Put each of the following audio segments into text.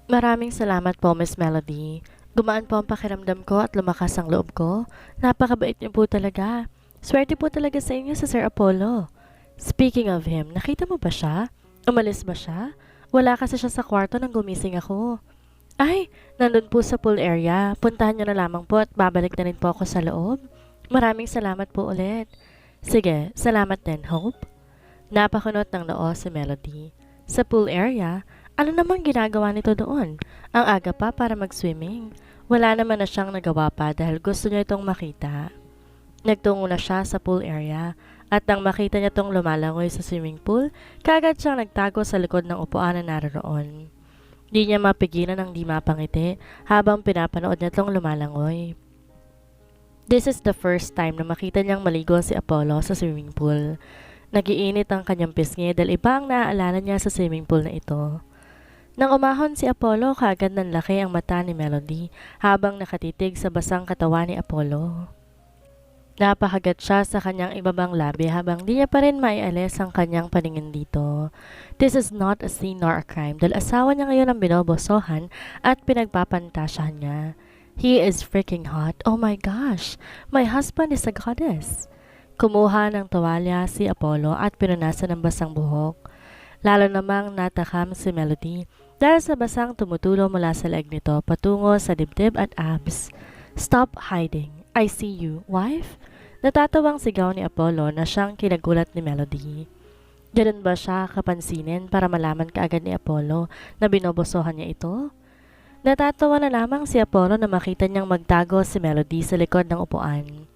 Maraming salamat po, Miss Melody. Gumaan po ang pakiramdam ko at lumakas ang loob ko. Napakabait niyo po talaga. Swerte po talaga sa inyo sa Sir Apollo. Speaking of him, nakita mo ba siya? Umalis ba siya? Wala kasi siya sa kwarto nang gumising ako. Ay, nandun po sa pool area. Puntahan niyo na lamang po at babalik na rin po ako sa loob. Maraming salamat po ulit. Sige, salamat din, Hope. Napakunot ng noo si Melody. Sa pool area, ano namang ginagawa nito doon? Ang aga pa para mag-swimming. Wala naman na siyang nagawa pa dahil gusto niya itong makita. Nagtungo na siya sa pool area at nang makita niya itong lumalangoy sa swimming pool, kaagad siyang nagtago sa likod ng upuan na naroon. Di niya mapigilan ang di mapangiti habang pinapanood niya itong lumalangoy. This is the first time na makita niyang maligo si Apollo sa swimming pool. Nagiinit ang kanyang pisngi dahil iba ang naaalala niya sa swimming pool na ito. Nang umahon si Apollo, kaagad nanlaki ang mata ni Melody habang nakatitig sa basang katawan ni Apollo. Napakagat siya sa kanyang ibabang labi habang di niya pa rin maialis ang kanyang paningin dito. This is not a sin nor a crime dahil asawa niya ngayon ang binobosohan at pinagpapantasyahan niya. He is freaking hot. Oh my gosh, my husband is a goddess. Kumuha ng tuwalya si Apollo at pinunasan ng basang buhok. Lalo namang natakam si Melody dahil sa basang tumutulo mula sa leeg nito patungo sa dibdib at abs. Stop hiding. I see you, wife? Natatawang sigaw ni Apollo na siyang kinagulat ni Melody. Ganun ba siya kapansinin para malaman kaagad ni Apollo na binobosohan niya ito? Natatawa na lamang si Apollo na makita niyang magtago si Melody sa likod ng upuan.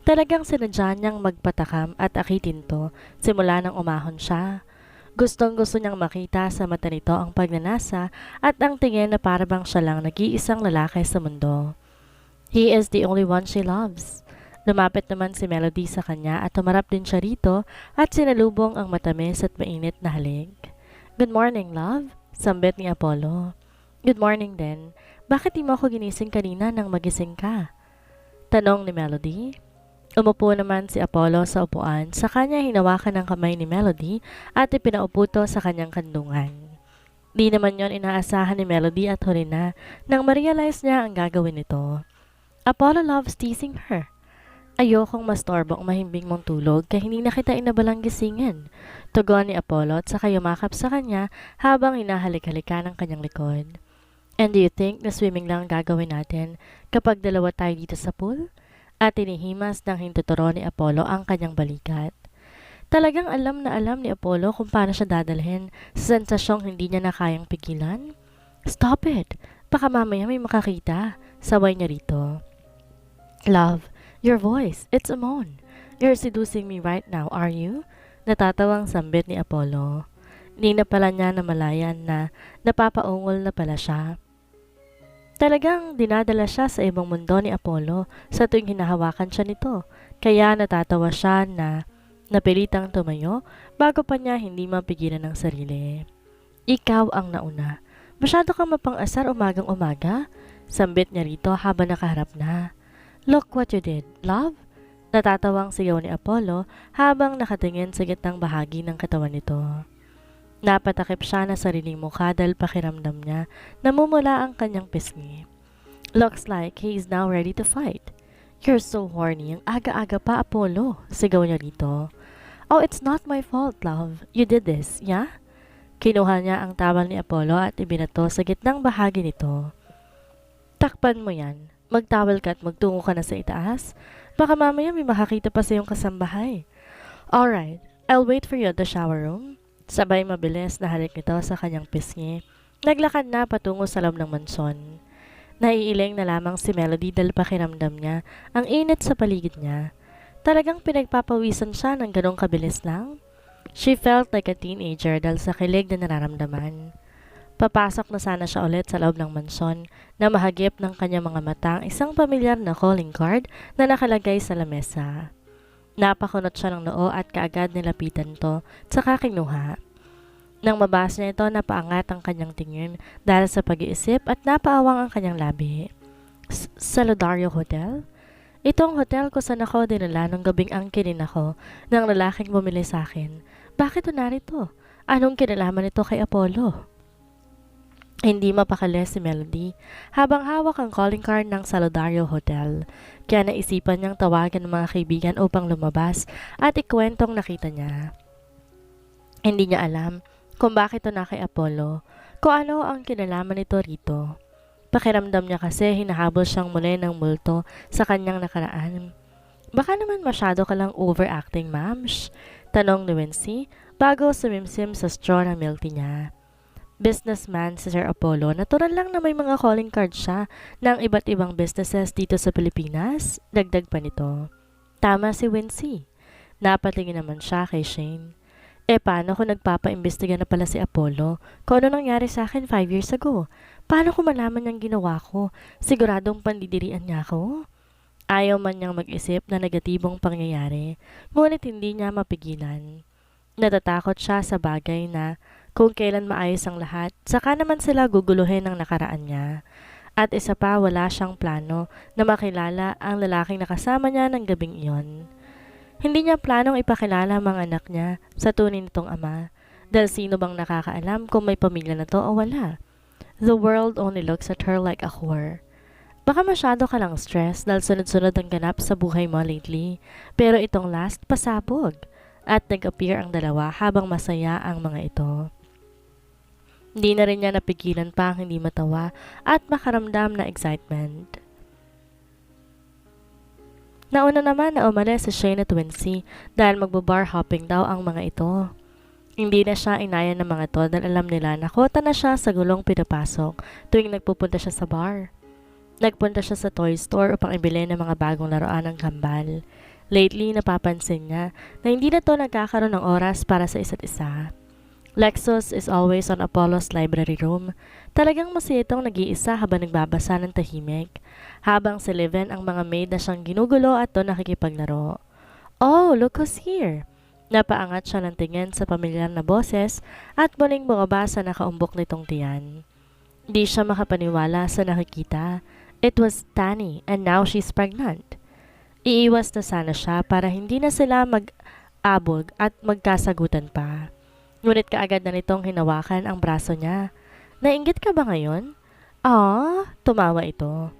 Talagang sinadya niyang magpatakam at akitin to simula nang umahon siya. Gustong gusto niyang makita sa mata nito ang pagnanasa at ang tingin na parabang siya lang nag-iisang lalaki sa mundo. He is the only one she loves. Lumapit naman si Melody sa kanya at tumarap din siya rito at sinalubong ang matamis at mainit na halik. Good morning, love, sambit ni Apollo. Good morning din. Bakit di mo ako ginising kanina nang magising ka? Tanong ni Melody. Umupo naman si Apollo sa upuan, sa kanya hinawakan ng kamay ni Melody at ipinaupo to sa kanyang kandungan. Di naman yon inaasahan ni Melody at huli na nang ma-realize niya ang gagawin nito. Apollo loves teasing her. Ayokong mastorbong mahimbing mong tulog kaya hindi na kita inabalang gisingin. Tugon ni Apollo at saka yumakap sa kanya habang hinahalik-halikan ang kanyang likod. And do you think na swimming lang ang gagawin natin kapag dalawa tayo dito sa pool? At tinihimas ng hintuturo ni Apollo ang kanyang balikat. Talagang alam na alam ni Apollo kung paano siya dadalhin sa sensasyong hindi niya na kayang pigilan. Stop it! Baka mamaya may makakita. Saway niya rito. Love, your voice, it's a moan. You're seducing me right now, are you? Natatawang sambit ni Apollo. Hindi na pala niya namalayan na napapaungol na pala siya. Talagang dinadala siya sa ibang mundo ni Apollo sa tuwing hinahawakan siya nito. Kaya natatawa siya na napilitang tumayo bago pa niya hindi mapigilan ng sarili. Ikaw ang nauna. Masyado kang mapang-asar umagang umaga. Sambit niya rito habang nakaharap na. Look what you did, love. Natatawang sigaw ni Apollo habang nakatingin sa gitnang bahagi ng katawan nito. Napatakip siya na sariling mukha dahil pakiramdam niya namumula ang kanyang pisngi. Looks like he is now ready to fight. You're so horny, ang aga-aga pa, Apollo, sigaw niya rito. Oh, it's not my fault, love. You did this, yeah? Kinuha niya ang tawal ni Apollo at ibinato sa gitnang bahagi nito. Takpan mo yan. Magtawal ka at magtungo ka na sa itaas. Baka mamaya may makakita pa sa iyong kasambahay. Alright, I'll wait for you at the shower room. Sabay mabilis na halik nito sa kanyang pisngi. Naglakad na patungo sa loob ng mansyon. Naiiling na lamang si Melody dahil pakiramdam niya ang init sa paligid niya. Talagang pinagpapawisan siya ng ganong kabilis lang. She felt like a teenager dahil sa kilig na nararamdaman. Papasok na sana siya ulit sa loob ng mansyon na mahagip ng kanyang mga mata ang isang pamilyar na calling card na nakalagay sa lamesa. Napakunot siya ng noo at kaagad nilapitan to saka kinuha. Nang mabasa niya ito, napaangat ang kanyang tingin dahil sa pag-iisip at napaawang ang kanyang labi. Sa Lodario Hotel? Ito ang hotel ko saan ako dinala nung gabing angkinin ako ng lalaking bumili sa akin. Bakit ito narito? Anong kinalaman ito kay Apollo? Hindi mapakali si Melody habang hawak ang calling card ng Salodario Hotel. Kaya naisipan niyang tawagan ng mga kaibigan upang lumabas at ikwentong nakita niya. Hindi niya alam kung bakit ito na kay Apollo, kung ano ang kinalaman nito rito. Pakiramdam niya kasi hinahabol siyang muli ng multo sa kanyang nakaraan. Baka naman masyado ka lang overacting, ma'ams? Tanong ni Wincy bago sumimsim sa straw ng milk tea niya. Businessman si Sir Apollo, natural lang na may mga calling card siya ng iba't ibang businesses dito sa Pilipinas. Dagdag pa nito. Tama si Wincy. Napatingin naman siya kay Shane. Paano kung nagpapaimbestiga na pala si Apollo? Kung ano nangyari sa akin 5 years ago? Paano ko malaman niyang ginawa ko? Siguradong pandidirian niya ako? Ayaw man niyang mag-isip na negatibong pangyayari, ngunit hindi niya mapigilan. Natatakot siya sa bagay na kung kailan maayos ang lahat, saka naman sila guguluhin ng nakaraan niya. At isa pa, wala siyang plano na makilala ang lalaking nakasama niya ng gabing iyon. Hindi niya planong ipakilala ang mga anak niya sa tunay nitong ama, dahil sino bang nakakaalam kung may pamilya na to o wala. The world only looks at her like a whore. Baka masyado ka lang stress dahil sunod-sunod ang ganap sa buhay mo lately, pero itong last pasabog. At nag-appear ang dalawa habang masaya ang mga ito. Hindi na rin niya napigilan pa ang hindi matawa at makaramdam na excitement. Nauna naman na umalis si Shane at Wincy dahil magbabar hopping daw ang mga ito. Hindi na siya inayan ng mga to dahil alam nila na kota na siya sa gulong pinapasok tuwing nagpupunta siya sa bar. Nagpunta siya sa toy store upang ibili ng mga bagong laruan ng kambal. Lately, napapansin niya na hindi na to nagkakaroon ng oras para sa isa't isa. Lexus is always on Apollo's library room. Talagang masaya itong nag-iisa habang nagbabasa ng tahimik, habang si Leven ang mga maid na siyang ginugulo at to nakikipaglaro. Oh, look who's here! Napaangat siya ng tingin sa pamilyar na boses at muling bumaba sa nakaumbok nitong tiyan. Di siya makapaniwala sa nakikita. It was Tani and now she's pregnant. Iiwas na sana siya para hindi na sila mag-abog at magkasagutan pa. Ngunit kaagad na nitong hinawakan ang braso niya. Nainggit ka ba ngayon? Tumawa ito.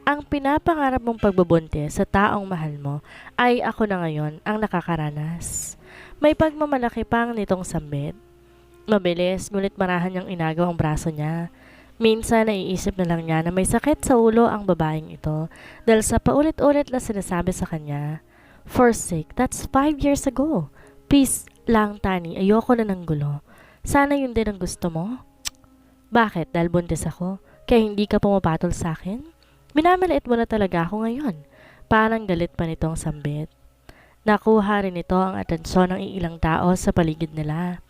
Ang pinapangarap mong pagbubuntis sa taong mahal mo ay ako na ngayon ang nakakaranas. May pagmamalaki pang nitong sambit. Mabilis, ngunit marahan niyang inagaw ang braso niya. Minsan naiisip na lang niya na may sakit sa ulo ang babaeng ito dahil sa paulit-ulit na sinasabi sa kanya, "For sake, that's 5 years ago. Please lang, Tani, ayoko na ng gulo. Sana yun din ang gusto mo." Bakit? Dahil buntis ako? Kaya hindi ka pumapatol sa akin? Minamaliit mo na talaga ako ngayon. Parang galit pa nitong sambit. Nakuha rin ito ang atensyon ng ilang tao sa paligid nila.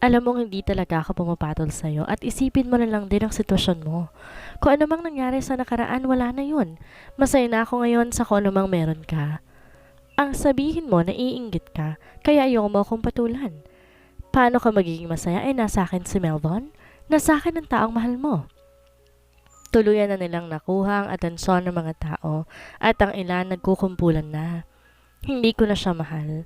Alam mong hindi talaga ako pumapatol sa'yo at isipin mo na lang din ang sitwasyon mo. Kung ano mang nangyari sa nakaraan, wala na yun. Masaya na ako ngayon sa kung ano mang meron ka. Ang sabihin mo, naiinggit ka, kaya ayaw mo akong patulan. Paano ka magiging masaya? Nasa akin si Melvon? Nasa akin ang taong mahal mo. Tuluyan na nilang nakuha ang atensyon ng mga tao at ang ilan nagkukumpulan na. Hindi ko na siya mahal.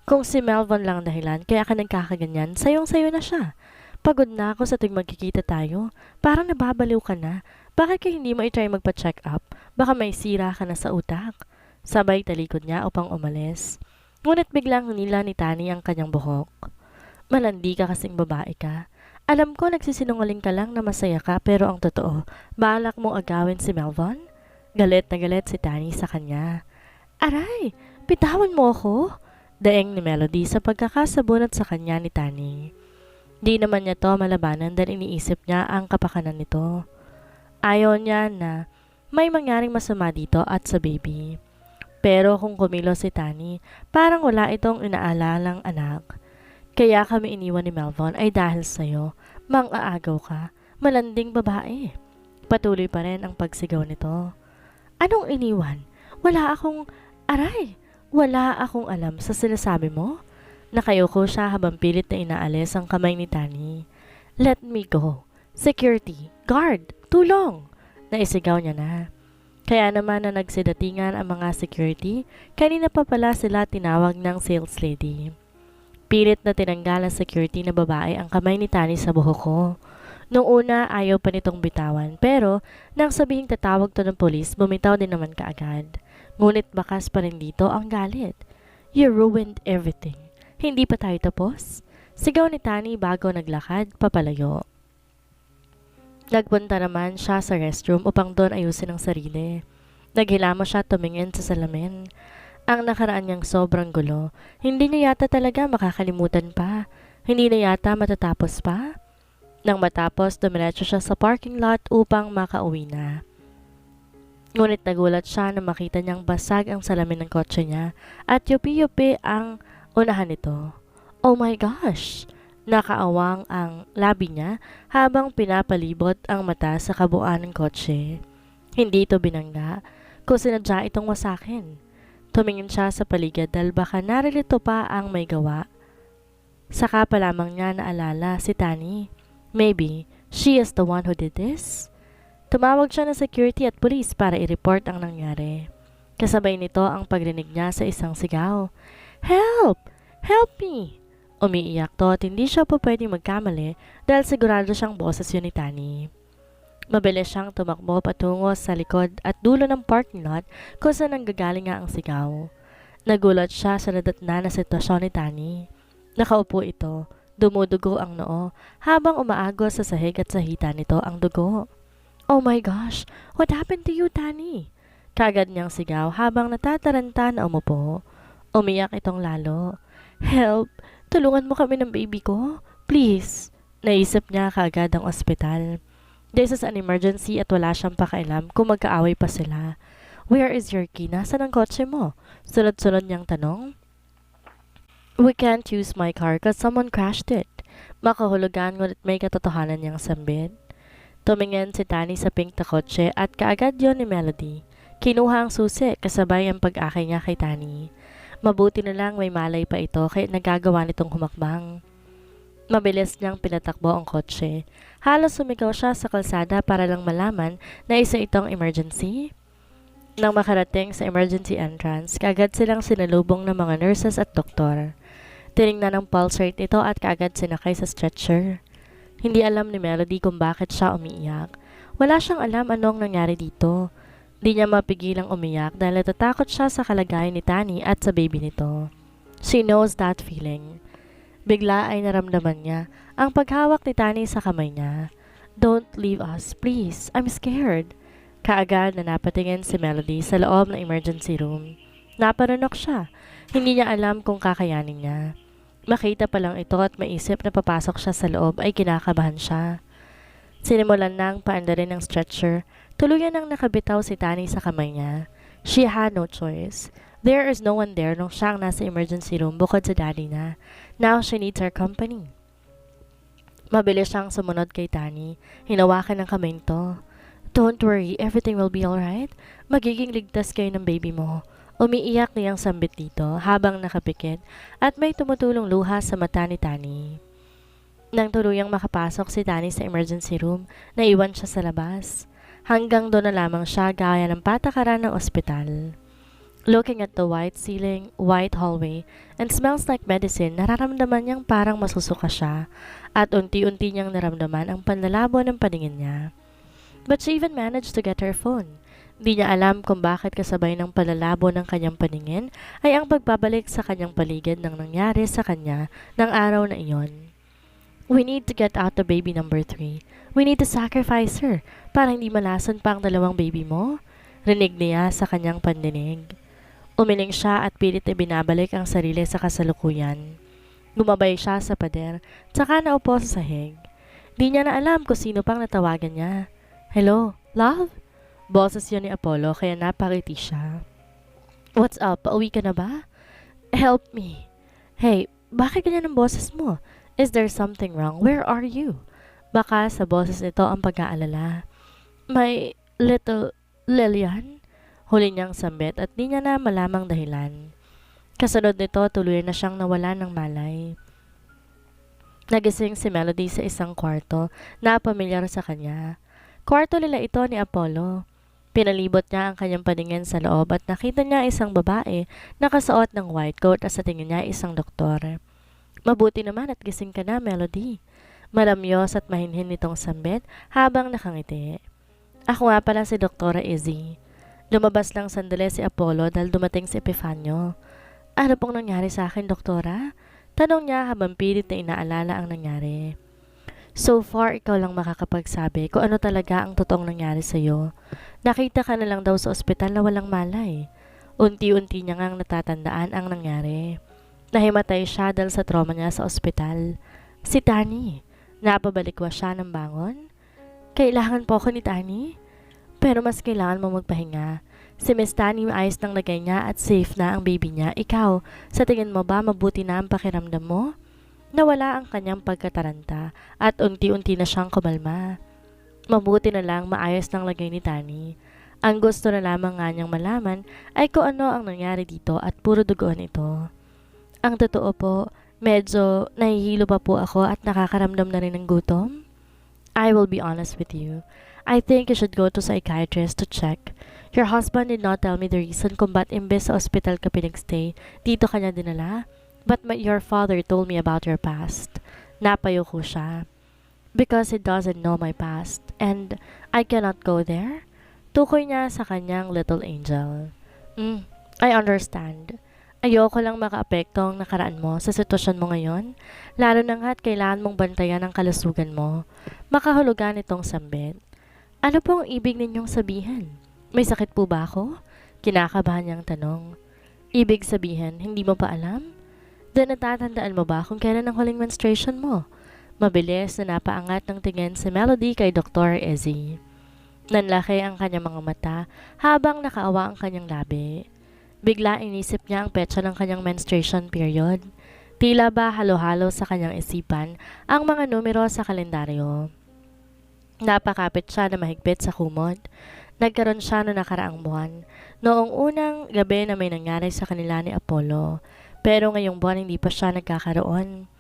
Kung si Melvon lang dahilan kaya ka nagkakaganyan, sayong-sayo na siya. Pagod na ako sa tuwing magkikita tayo. Parang nababaliw ka na. Bakit ka hindi mo i-try magpa-check up? Baka may sira ka na sa utak. Sabay talikod niya upang umalis. Ngunit biglang hinila ni Tani ang kanyang buhok. Malandi ka kasing babae ka. Alam ko nagsisinungaling ka lang na masaya ka pero ang totoo, balak mong agawin si Melvon? Galit na galit si Tani sa kanya. Aray, bitawan mo ako? Daeng ni Melody sa pagkakasabunot sa kanya ni Tani. Di naman niya to malabanan dahil iniisip niya ang kapakanan nito. Ayaw niya na may mangyaring masama dito at sa baby. Pero kung kumilos si Tani, parang wala itong inaalalang anak. Kaya kami iniwan ni Melvon ay dahil sa'yo. Mang-aagaw ka, malanding babae. Patuloy pa rin ang pagsigaw nito. Anong iniwan? Wala akong alam sa sinasabi mo. Nakayoko siya habang pilit na inaalis ang kamay ni Tani. Let me go. Security. Guard. Tulong. Naisigaw niya na. Kaya naman na nagsidatingan ang mga security, kanina pa pala sila tinawag ng sales lady. Pilit na tinanggal ang security na babae ang kamay ni Tani sa buhok ko. Nung una, ayaw pa nitong bitawan, pero nang sabihing tatawag to ng polis, bumitaw din naman kaagad. Ngunit bakas pa rin dito ang galit. You ruined everything. Hindi pa tayo tapos? Sigaw ni Tani bago naglakad papalayo. Nagpunta naman siya sa restroom upang doon ayusin ang sarili. Naghilamos siya tumingin sa salamin. Ang nakaraan niyang sobrang gulo. Hindi niya yata talaga makakalimutan pa. Hindi na yata matatapos pa. Nang matapos, dumiretso siya sa parking lot upang makauwi na. Ngunit nagulat siya na makita niyang basag ang salamin ng kotse niya at yupi-yupi ang unahan nito. Oh my gosh! Nakaawang ang labi niya habang pinapalibot ang mata sa kabuuan ng kotse. Hindi ito binangga, kung sinadya itong wasakin. Tumingin siya sa paligid dahil baka narilito pa ang may gawa. Saka pa lamang niya naalala si Tani. Maybe she is the one who did this? Tumawag siya ng security at police para i-report ang nangyari. Kasabay nito ang pagrinig niya sa isang sigaw. Help! Help me! Umiiyak to at hindi siya pa pwedeng magkamali dahil sigurado siyang boses yun ni Tani. Mabilis siyang tumakbo patungo sa likod at dulo ng parking lot kung saan nanggagaling nga ang sigaw. Nagulat siya sa nadatnan na sitwasyon ni Tani. Nakaupo ito, dumudugo ang noo habang umaagos sa sahig at sa hita nito ang dugo. Oh my gosh! What happened to you, Tani? Kagad niyang sigaw habang natataranta na umupo. Umiyak itong lalo. Help! Tulungan mo kami ng baby ko? Please! Naisip niya kaagad ang ospital. This is an emergency at wala siyang pakailam kung magkaaway pa sila. Where is your key? Nasaan ang kotse mo? Sunod-sunod niyang tanong. We can't use my car cause someone crashed it. Makahulugan ngunit may katotohanan niyang sambit. Tumingin si Tani sa pink na kotse at kaagad yon ni Melody. Kinuha ang susi kasabay ang pag-akay niya kay Tani. Mabuti na lang may malay pa ito kaya nagagawa nitong humakbang. Mabilis niyang pinatakbo ang kotse. Halos sumigaw siya sa kalsada para lang malaman na isa itong emergency. Nang makarating sa emergency entrance, kaagad silang sinalubong ng mga nurses at doktor. Tinignan ang pulse rate nito at kaagad sinakay sa stretcher. Hindi alam ni Melody kung bakit siya umiiyak. Wala siyang alam anong nangyari dito. Di niya mapigilang umiyak dahil natatakot siya sa kalagayan ni Tani at sa baby nito. She knows that feeling. Bigla ay naramdaman niya ang paghawak ni Tani sa kamay niya. Don't leave us, please. I'm scared. Kaagad na napatingin si Melody sa loob ng emergency room. Naparunok siya. Hindi niya alam kung kakayanin niya. Makita pa lang ito at maisip na papasok siya sa loob ay kinakabahan siya. Sinimulan nang paandarin ng stretcher. Tuluyan nang nakabitaw si Tani sa kamay niya. She had no choice. There is no one there nung siyang nasa emergency room bukod sa daddy na. Now she needs her company. Mabilis siyang sumunod kay Tani. Hinawakan ng kamay nito. Don't worry, everything will be alright. Magiging ligtas kayo ng baby mo. Umiiyak niyang sambit dito habang nakapikit at may tumutulong luha sa mata ni Tani. Nang tuluyang makapasok si Tani sa emergency room, naiwan siya sa labas. Hanggang doon na lamang siya gaya ng patakaran ng ospital. Looking at the white ceiling, white hallway, and smells like medicine, nararamdaman niyang parang masusuka siya at unti-unti niyang naramdaman ang panlalabo ng paningin niya. But she even managed to get her phone. Di niya alam kung bakit kasabay ng panlalabo ng kanyang paningin ay ang pagbabalik sa kanyang paligid ng nangyari sa kanya ng araw na iyon. We need to get out the baby number 3. We need to sacrifice her para hindi malason pa ang dalawang baby mo. Rinig niya sa kanyang pandinig. Umiling siya at pilit na binabalik ang sarili sa kasalukuyan. Gumabay siya sa pader, tsaka naupo sa sahig. Di niya na alam kung sino pang natawagan niya. Hello, love? Boses yun ni Apollo kaya napakiti siya. What's up? Pauwi ka na ba? Help me. Hey, bakit ganyan ang boses mo? Is there something wrong? Where are you? Baka sa boses nito ang pag-aalala. My little Lillian? Huli niyang sambit at di niya na malamang dahilan. Kasunod nito, tuloy na siyang nawala ng malay. Nagising si Melody sa isang kwarto na pamilyar sa kanya. Kwarto nila ito ni Apollo. Pinalibot niya ang kanyang paningin sa loob at nakita niya isang babae nakasuot ng white coat at sa tingin niya isang doktor. Mabuti naman at gising ka na, Melody. Malamyos at mahinhin nitong sambit habang nakangiti. Ako nga pala si Doktora Izzy. Lumabas lang sandali si Apollo dahil dumating si Epifanio. Ano pong nangyari sa akin, Doktora? Tanong niya habang pilit na inaalala ang nangyari. So far, ikaw lang makakapagsabi kung ano talaga ang totoong nangyari sa'yo. Nakita ka na lang daw sa ospital na walang malay. Unti-unti niya ngang natatandaan ang nangyari. Nahimatay siya dahil sa trauma niya sa ospital. Si Tani, napabalik siya ng bangon? Kailangan po ako ni Tani? Pero mas kailangan mo magpahinga. Si Miss Tani maayos ng lagay niya at safe na ang baby niya. Ikaw, sa tingin mo ba mabuti na ang pakiramdam mo? Nawala ang kanyang pagkataranta at unti-unti na siyang kumalma. Mabuti na lang maayos ng lagay ni Tani. Ang gusto na lamang nga niyang malaman ay kung ano ang nangyari dito at puro dugoon ito. Ang totoo po, medyo nahihilo pa po ako at nakakaramdam na rin ng gutom. I will be honest with you. I think you should go to psychiatrist to check. Your husband did not tell me the reason kung ba't imbes sa ospital ka pinagstay, dito ka niya dinala. But your father told me about your past. Napayo ko siya. Because he doesn't know my past, and I cannot go there. Tukoy niya sa kanyang little angel. I understand. Ayoko lang makaapekto ang nakaraan mo sa sitwasyon mo ngayon, lalo na nga't kailangan mong bantayan ang kalusugan mo. Makahulugan itong sambit. Ano po ang ibig ninyong sabihin? May sakit po ba ako? Kinakabahan niyang tanong. Ibig sabihin, hindi mo pa alam? Then natatandaan mo ba kung kailan ang huling menstruation mo? Mabilis na napaangat ng tingin si Melody kay Dr. Izzy. Nanlaki ang kanyang mga mata habang nakaawa ang kanyang labi. Bigla inisip niya ang petsa ng kanyang menstruation period. Tila ba halo-halo sa kanyang isipan ang mga numero sa kalendaryo. Napakapit siya na mahigpit sa kumot. Nagkaroon siya noong nakaraang buwan, noong unang gabi na may nangyari sa kanila ni Apollo. Pero ngayong buwan hindi pa siya nagkakaroon.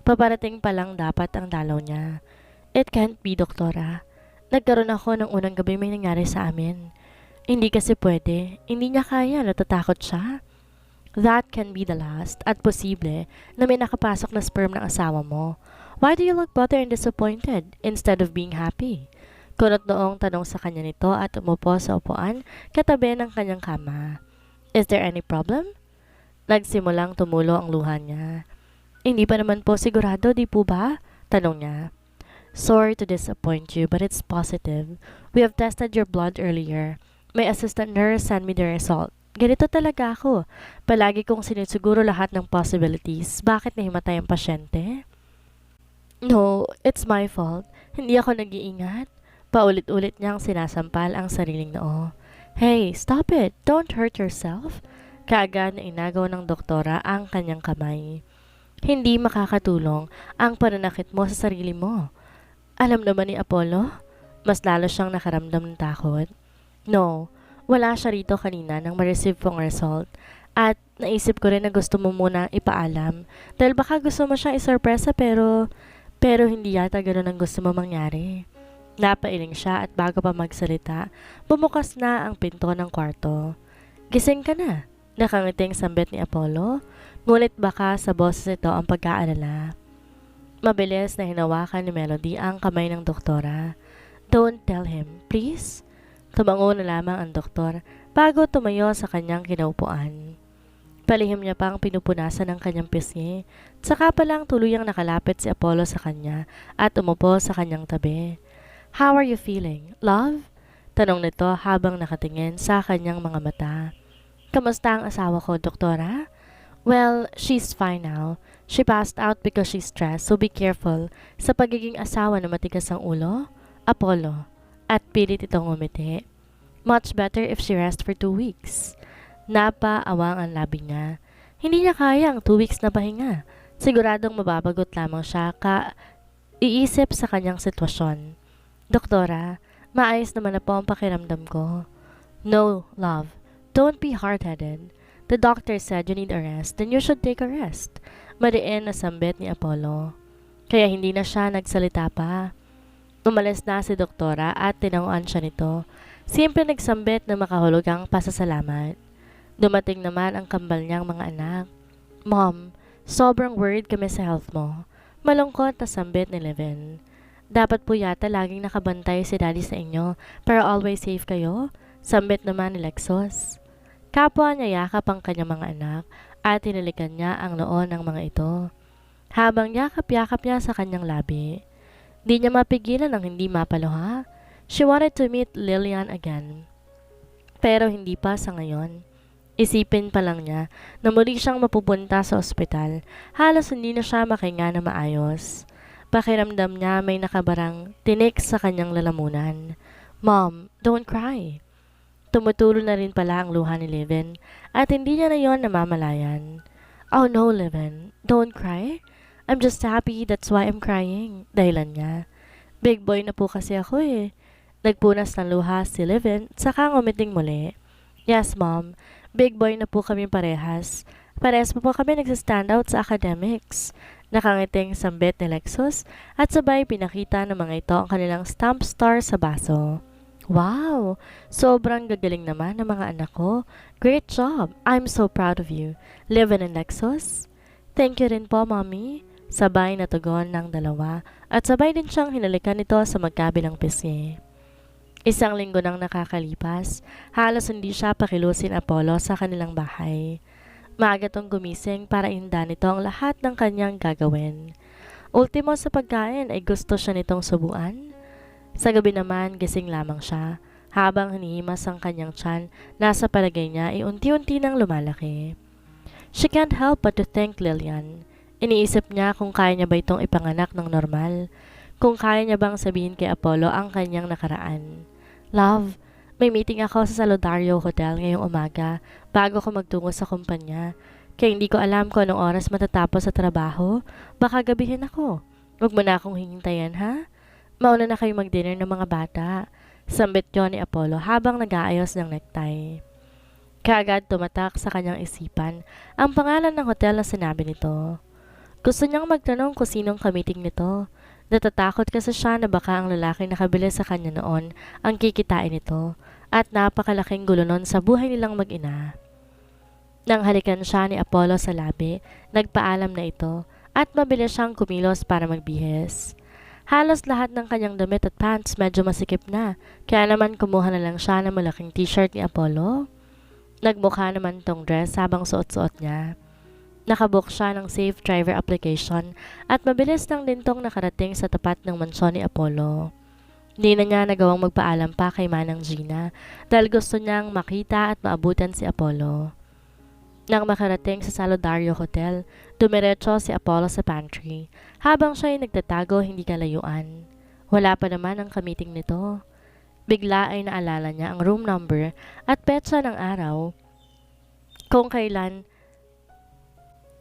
Paparating pa lang dapat ang dalaw niya. It can't be, Doktora. Nagkaroon ako ng unang gabi may nangyari sa amin. Hindi kasi pwede. Hindi niya kaya, natatakot siya. That can be the last at posible na may nakapasok na sperm ng asawa mo. Why do you look bothered and disappointed instead of being happy? Kunot noong tanong sa kanya nito at umupo sa upuan katabi ng kanyang kama. Is there any problem? Nagsimulang tumulo ang luha niya. Hindi pa naman po sigurado, di po ba? Tanong niya. Sorry to disappoint you, but it's positive. We have tested your blood earlier. My assistant nurse sent me the result. Ganito talaga ako. Palagi kong sinisiguro lahat ng possibilities. Bakit nahimatay ang pasyente? No, it's my fault. Hindi ako nag-iingat. Paulit-ulit niyang sinasampal ang sariling noo. Hey, stop it! Don't hurt yourself. Kaagad na inagaw ng doktora ang kanyang kamay. Hindi makakatulong ang pananakit mo sa sarili mo. Alam naman ni Apollo, mas lalo siyang nakaramdam ng takot. No, wala siya rito kanina nang ma-receive pong result. At naisip ko rin na gusto mo muna ipaalam. Dahil baka gusto mo siyang isorpresa pero hindi yata ganoon ang gusto mo mangyari. Napailing siya at bago pa magsalita, bumukas na ang pinto ng kwarto. Gising ka na, nakangiting sambit ni Apollo, ngunit baka sa boses ito ang pagkaalala. Mabilis na hinawakan ni Melody ang kamay ng doktora. Don't tell him, please. Tumango na lamang ang doktor bago tumayo sa kanyang kinaupuan. Palihim niya pang pinupunasan ng kanyang pisngi, saka palang tuluyang nakalapit si Apollo sa kanya at umupo sa kanyang tabi. How are you feeling, love? Tanong nito habang nakatingin sa kanyang mga mata. Kamusta ang asawa ko, doktora? Well, she's fine now. She passed out because she's stressed, so be careful sa pagiging asawa na matigas ang ulo. Apollo. At pilit itong umiti. Much better if she rests for 2 weeks. Napaawang ang labi niya. Hindi niya kaya ang 2 weeks na pahinga. Siguradong mababagot lamang siya iisip sa kanyang sitwasyon. Doktora, maayos naman na po ang pakiramdam ko. No, love. Don't be hard-headed. The doctor said you need a rest, then you should take a rest. Mariin na sambit ni Apollo. Kaya hindi na siya nagsalita pa. Umalis na si doktora at tinanguan siya nito. Siyempre nagsambit na makahulugang pasasalamat. Dumating naman ang kambal niyang mga anak. Mom, sobrang worried kami sa health mo. Malungkot na sambit ni Leven. Dapat po yata laging nakabantay si Daddy sa inyo, pero always safe kayo? Sambit naman ni Lexus. Kapwa niya yakap ang kanyang mga anak at hinalikan niya ang noo ng mga ito. Habang yakap-yakap niya sa kanyang labi, di niya mapigilan ang hindi mapaluha. She wanted to meet Lillian again. Pero hindi pa sa ngayon. Isipin pa lang niya na muli siyang mapupunta sa ospital. Halos hindi na siya makahinga na maayos. Pakiramdam niya may nakabarang tinik sa kanyang lalamunan. Mom, don't cry. Tumutulo na rin pala ang luha ni Leven at hindi niya na yon namamalayan. Oh no, Leven, don't cry. I'm just happy, that's why I'm crying. Dahilan niya. Big boy na po kasi ako eh. Nagpunas ng luha si Leven, saka ngumiting muli. Yes, Mom. Big boy na po kami parehas. Parehas pa po kami nagsistand out sa academics. Nakangiting sambit ni Lexus at sabay pinakita ng mga ito ang kanilang stamp star sa baso. Wow! Sobrang gagaling naman ng mga anak ko. Great job! I'm so proud of you. Leven and Lexus. Thank you rin po, Mommy. Sabay na tugon ng dalawa at sabay din siyang hinalikan nito sa magkabilang pisngi. Isang linggo nang nakakalipas, halos hindi siya pakilusin Apollo sa kanilang bahay. Maaga tong gumising para inda nito ang lahat ng kanyang gagawin. Ultimo sa pagkain ay gusto siya nitong subuan. Sa gabi naman, gising lamang siya. Habang hinihimas ang kanyang tiyan, nasa palagay niya ay unti-unti nang lumalaki. She can't help but to thank Lillian. Iniisip niya kung kaya niya ba itong ipanganak ng normal. Kung kaya niya bang sabihin kay Apollo ang kanyang nakaraan. Love, may meeting ako sa Saludario Hotel ngayong umaga bago ko magtungo sa kumpanya. Kaya hindi ko alam kung anong oras matatapos sa trabaho. Baka gabihin ako. Huwag mo na akong hihintayin, ha? Mauna na kayo mag-dinner ng mga bata. Sambit yun ni Apollo habang nag-aayos ng necktie. Kaagad tumatak sa kanyang isipan ang pangalan ng hotel na sinabi nito. Gusto niyang magtanong kung sinong kamiting nito. Natatakot kasi siya na baka ang lalaki nakabili sa kanya noon ang kikitain nito at napakalaking gulo nun sa buhay nilang mag-ina. Nang halikan siya ni Apollo sa labi, nagpaalam na ito at mabilis siyang kumilos para magbihis. Halos lahat ng kanyang damit at pants medyo masikip na, kaya naman kumuha na lang siya ng malaking t-shirt ni Apollo. Nagmukha naman tong dress habang suot-suot niya. Nakabook siya ng safe driver application at mabilis lang din tong nakarating sa tapat ng mansyon ni Apollo. Hindi na niya nagawang magpaalam pa kay Manang Gina dahil gusto niyang makita at maabutan si Apollo. Nang makarating sa Saludario Hotel, dumiretso si Apollo sa pantry habang siya ay nagtatago hindi kalayuan. Wala pa naman ang kamiting nito. Bigla ay naalala niya ang room number at petsa ng araw kung kailan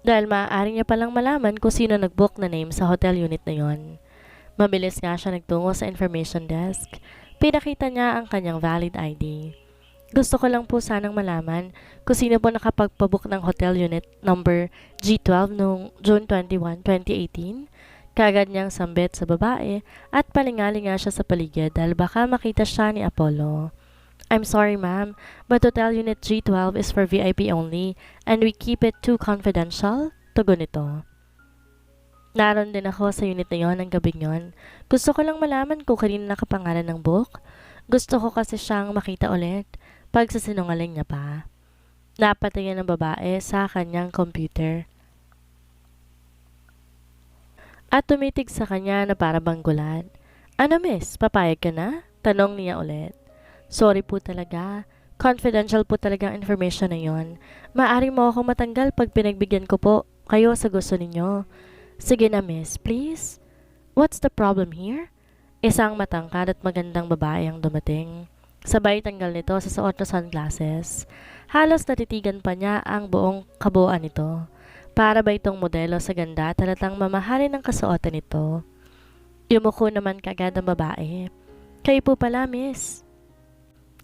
dahil maaari niya palang malaman kung sino nag-book na name sa hotel unit na yon. Mabilis nga siya nagtungo sa information desk. Pinakita niya ang kanyang valid ID. Gusto ko lang po sanang malaman kung sino po nakapagpabook ng hotel unit number G12 noong June 21, 2018. Kagad niyang sambit sa babae at palingali nga siya sa paligid dahil baka makita siya ni Apollo. I'm sorry ma'am, but Hotel Unit G12 is for VIP only and we keep it too confidential. Tugon nito. Naroon din ako sa unit na yon ng gabing yon. Gusto ko lang malaman kung kanina nakapangalan ng book. Gusto ko kasi siyang makita ulit. Pagsasinungaling niya pa. Napatingin ng babae sa kanyang computer. At tumitig sa kanya na para bang gulat. Ano miss, papayag ka na? Tanong niya ulit. Sorry po talaga. Confidential po talaga ang information na yon. Maaari mo akong matanggal pag pinagbigyan ko po kayo sa gusto ninyo. Sige na miss, please. What's the problem here? Isang matangkad at magandang babae ang dumating. Sabay tanggal nito sa suot na sunglasses. Halos natitigan pa niya ang buong kabuuan nito. Para ba itong modelo sa ganda talatang mamahalin ng kasuotan nito? Yumuko naman kagad ang babae. Kayo po pala, miss.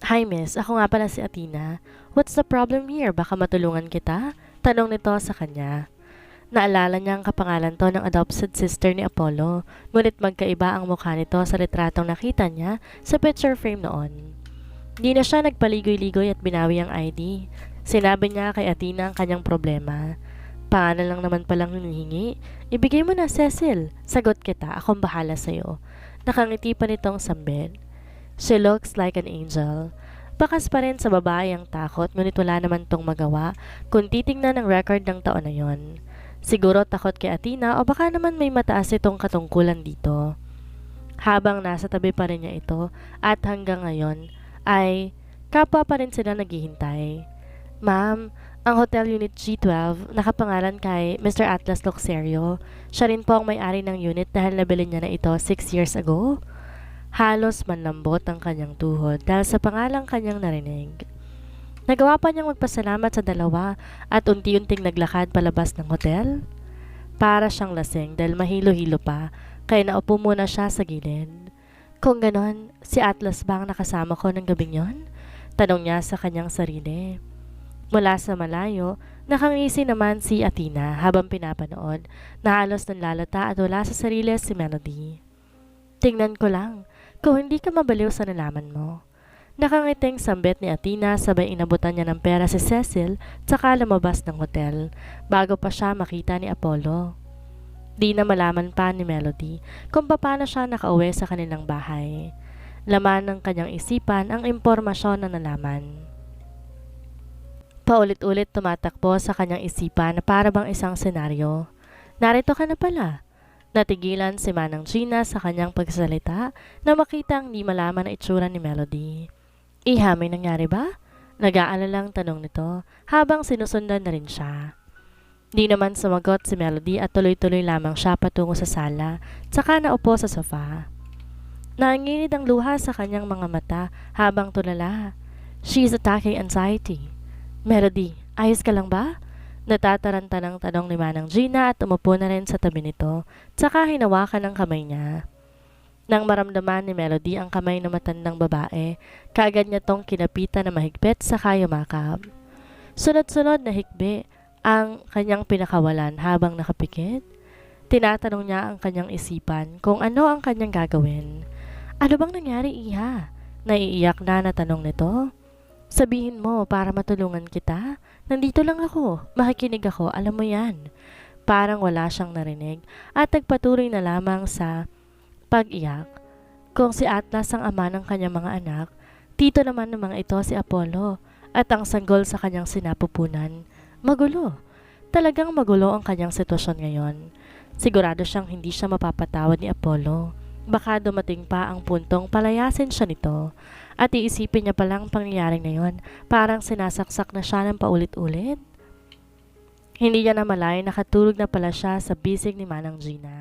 Hi miss, ako nga pala si Athena. What's the problem here? Baka matulungan kita? Tanong nito sa kanya. Naalala niya ang kapangalan to ng adopted sister ni Apollo, ngunit magkaiba ang mukha nito sa retratong nakita niya sa picture frame noon. Di na siya nagpaligoy-ligoy at binawi ang ID. Sinabi niya kay Athena ang kanyang problema. Pangalan lang naman palang hinihingi. Ibigay mo na, Cecil. Sagot kita, akong bahala sa'yo. Nakangiti pa nitong sambit. She looks like an angel. Bakas pa rin sa babae ang takot, ngunit wala naman tong magawa kung titingnan ang record ng taon na yon. Siguro takot kay Athena o baka naman may mataas itong katungkulan dito. Habang nasa tabi pa rin niya ito at hanggang ngayon ay kapwa pa rin sila naghihintay. Ma'am, ang Hotel Unit G12 nakapangalan kay Mr. Atlas Luxerio. Siya rin po ang may-ari ng unit dahil nabili niya na ito 6 years ago. Halos manlambot ang kanyang tuhod dahil sa pangalang kanyang narinig. Nagawa pa niyang magpasalamat sa dalawa at unti-unting naglakad palabas ng hotel. Para siyang lasing dahil mahilo-hilo pa, kaya naupo muna siya sa gilid. Kung ganon, si Atlas ba ang nakasama ko ng gabing yon? Tanong niya sa kanyang sarili. Mula sa malayo, nakangisi naman si Athena habang pinapanood na halos nanlalata at wala sa sarili si Melody. Tingnan ko lang, kung hindi ka mabaliw sa nalaman mo. Nakangiting sambit ni Athena sabay inabutan niya ng pera si Cecil tsaka lumabas ng hotel bago pa siya makita ni Apollo. Di na malaman pa ni Melody kung paano siya nakauwi sa kanilang bahay. Laman ng kanyang isipan ang impormasyon na nalaman. Paulit-ulit tumatakbo sa kanyang isipan na para bang isang senaryo. Narito ka na pala. Natigilan si Manang Gina sa kanyang pagsalita na makitang di malaman na itsura ni Melody. Iha, may nangyari ba? Nag-aalalang tanong nito habang sinusundan na rin siya. Di naman sumagot si Melody at tuloy-tuloy lamang siya patungo sa sala tsaka naupo sa sofa. Nanginginig ang luha sa kanyang mga mata habang tulala. She's attacking anxiety. Melody, ayos ka lang ba? Natataranta ng tanong ni Manang Gina at umupo na rin sa tabi nito tsaka hinawakan ang kamay niya. Nang maramdaman ni Melody ang kamay ng matandang babae, kaagad niya tong kinapitan na mahigpit sa yumakap. Sunod-sunod na hikbi ang kanyang pinakawalan habang nakapikit. Tinatanong niya ang kanyang isipan kung ano ang kanyang gagawin. Ano bang nangyari, Iha? Naiiyak na tanong nito. Sabihin mo para matulungan kita. Nandito lang ako, makikinig ako, alam mo yan. Parang wala siyang narinig at nagpatuloy na lamang sa pag-iyak. Kung si Atlas ang ama ng kanyang mga anak, tito naman ng mga ito si Apollo at ang sanggol sa kanyang sinapupunan. Magulo. Talagang magulo ang kanyang sitwasyon ngayon. Sigurado siyang hindi siya mapapatawad ni Apollo. Baka dumating pa ang puntong palayasin siya nito at iisipin niya palang pangyayaring na yon, parang sinasaksak na siya ng paulit-ulit. Hindi niya na malay nakatulog na pala siya sa bisig ni Manang Gina.